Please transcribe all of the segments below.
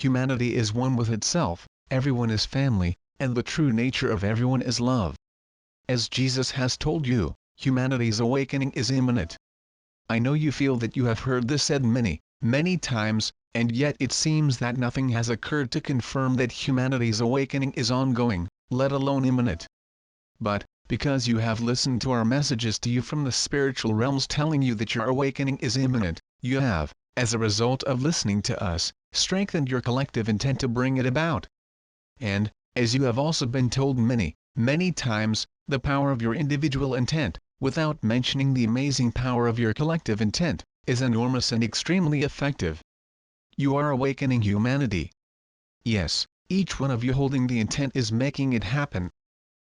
Humanity is one with itself, everyone is family, and the true nature of everyone is love. As Jesus has told you, humanity's awakening is imminent. I know you feel that you have heard this said many, many times, and yet it seems that nothing has occurred to confirm that humanity's awakening is ongoing, let alone imminent. But, because you have listened to our messages to you from the spiritual realms telling you that your awakening is imminent, you have, as a result of listening to us, strengthened your collective intent to bring it about. And, as you have also been told many, many times, the power of your individual intent, without mentioning the amazing power of your collective intent, is enormous and extremely effective. You are awakening humanity. Yes, each one of you holding the intent is making it happen.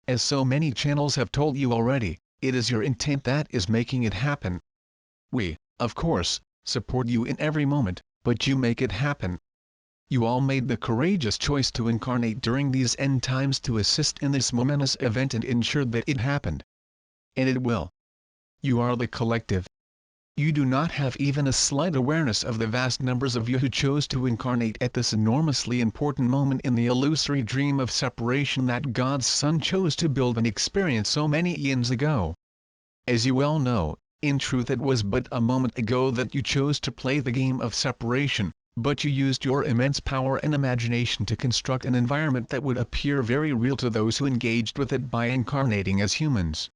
As so many channels have told you already, it is your intent that is making it happen. We, of course, support you in every moment, but you make it happen. You all made the courageous choice to incarnate during these end times to assist in this momentous event and ensure that it happened. And it will. You are the collective. You do not have even a slight awareness of the vast numbers of you who chose to incarnate at this enormously important moment in the illusory dream of separation that God's Son chose to build and experience so many eons ago. As you well know, in truth it was but a moment ago that you chose to play the game of separation, but you used your immense power and imagination to construct an environment that would appear very real to those who engaged with it by incarnating as humans.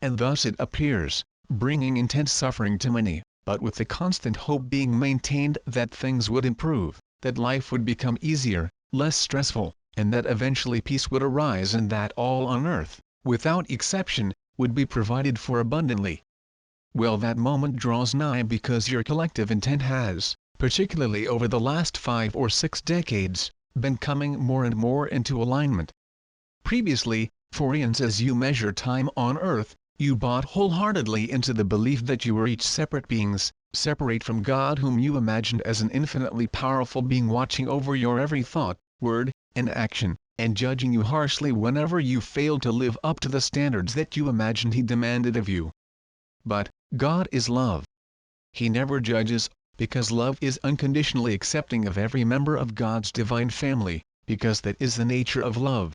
And thus it appears, bringing intense suffering to many, but with the constant hope being maintained that things would improve, that life would become easier, less stressful, and that eventually peace would arise and that all on earth, without exception, would be provided for abundantly. Well, that moment draws nigh because your collective intent has, particularly over the last 5 or 6 decades, been coming more and more into alignment. Previously, for eons as you measure time on earth, you bought wholeheartedly into the belief that you were each separate beings, separate from God whom you imagined as an infinitely powerful being watching over your every thought, word, and action, and judging you harshly whenever you failed to live up to the standards that you imagined He demanded of you. But, God is love. He never judges, because love is unconditionally accepting of every member of God's divine family, because that is the nature of love.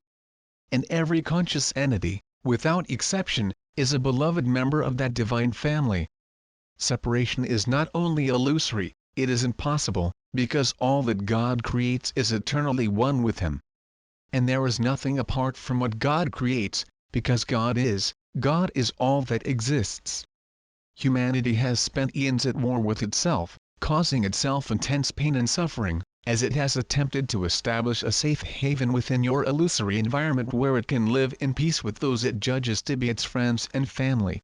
And every conscious entity, without exception, is a beloved member of that divine family. Separation is not only illusory, it is impossible, because all that God creates is eternally one with Him. And there is nothing apart from what God creates, because God is all that exists. Humanity has spent eons at war with itself, causing itself intense pain and suffering, as it has attempted to establish a safe haven within your illusory environment where it can live in peace with those it judges to be its friends and family.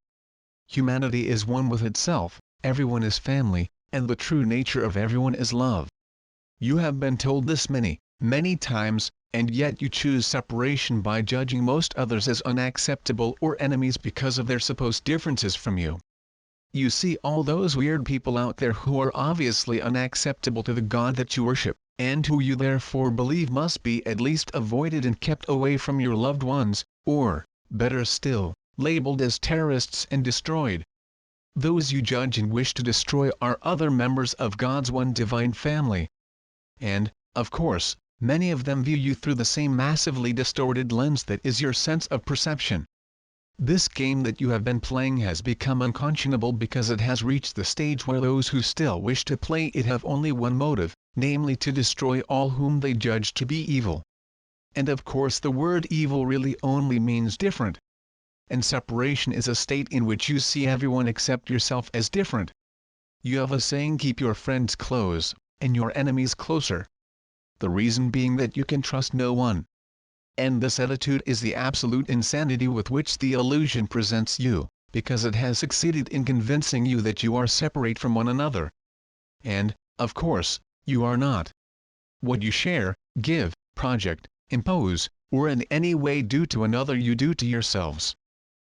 Humanity is one with itself, everyone is family, and the true nature of everyone is love. You have been told this many, many times, and yet you choose separation by judging most others as unacceptable or enemies because of their supposed differences from you. You see all those weird people out there who are obviously unacceptable to the God that you worship, and who you therefore believe must be at least avoided and kept away from your loved ones, or, better still, labeled as terrorists and destroyed. Those you judge and wish to destroy are other members of God's one divine family. And, of course, many of them view you through the same massively distorted lens that is your sense of perception. This game that you have been playing has become unconscionable because it has reached the stage where those who still wish to play it have only one motive, namely to destroy all whom they judge to be evil. And of course the word evil really only means different. And separation is a state in which you see everyone except yourself as different. You have a saying, keep your friends close, and your enemies closer. The reason being that you can trust no one. And this attitude is the absolute insanity with which the illusion presents you, because it has succeeded in convincing you that you are separate from one another. And, of course, you are not. What you share, give, project, impose, or in any way do to another you do to yourselves.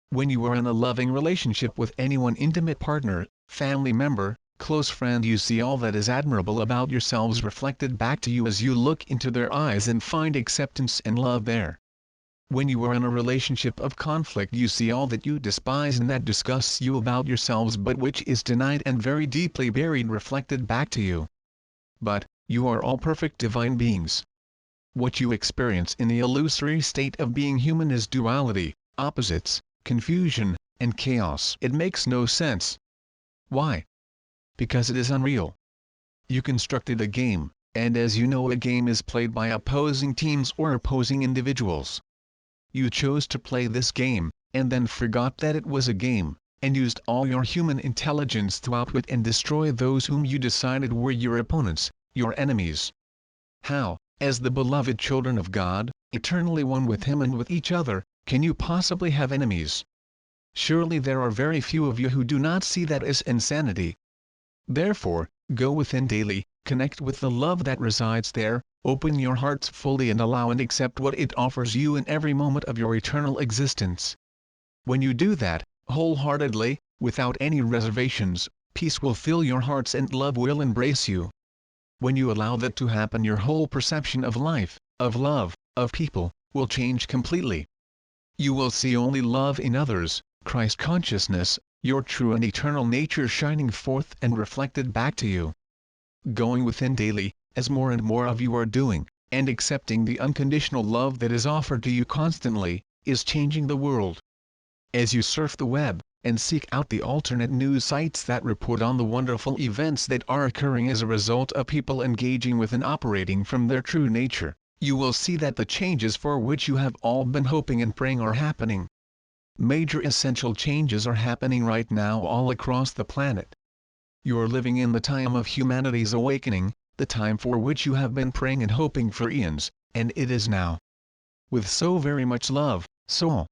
When you are in a loving relationship with any one intimate partner, family member, close friend, you see all that is admirable about yourselves reflected back to you as you look into their eyes and find acceptance and love there. When you are in a relationship of conflict, you see all that you despise and that disgusts you about yourselves but which is denied and very deeply buried reflected back to you. But, You are all perfect divine beings. What you experience in the illusory state of being human is duality, opposites, confusion, and chaos. It makes no sense. Why? Because it is unreal. You constructed a game, and as you know, a game is played by opposing teams or opposing individuals. You chose to play this game, and then forgot that it was a game, and used all your human intelligence to outwit and destroy those whom you decided were your opponents, your enemies. How, as the beloved children of God, eternally one with Him and with each other, can you possibly have enemies? Surely there are very few of you who do not see that as insanity. Therefore, go within daily, connect with the love that resides there, open your hearts fully and allow and accept what it offers you in every moment of your eternal existence. When you do that, wholeheartedly, without any reservations, peace will fill your hearts and love will embrace you. When you allow that to happen, your whole perception of life, of love, of people, will change completely. You will see only love in others, Christ consciousness, your true and eternal nature shining forth and reflected back to you. Going within daily, as more and more of you are doing, and accepting the unconditional love that is offered to you constantly, is changing the world. As you surf the web, and seek out the alternate news sites that report on the wonderful events that are occurring as a result of people engaging with and operating from their true nature, you will see that the changes for which you have all been hoping and praying are happening. Major essential changes are happening right now all across the planet. You are living in the time of humanity's awakening, the time for which you have been praying and hoping for eons, and it is now. With so very much love, soul,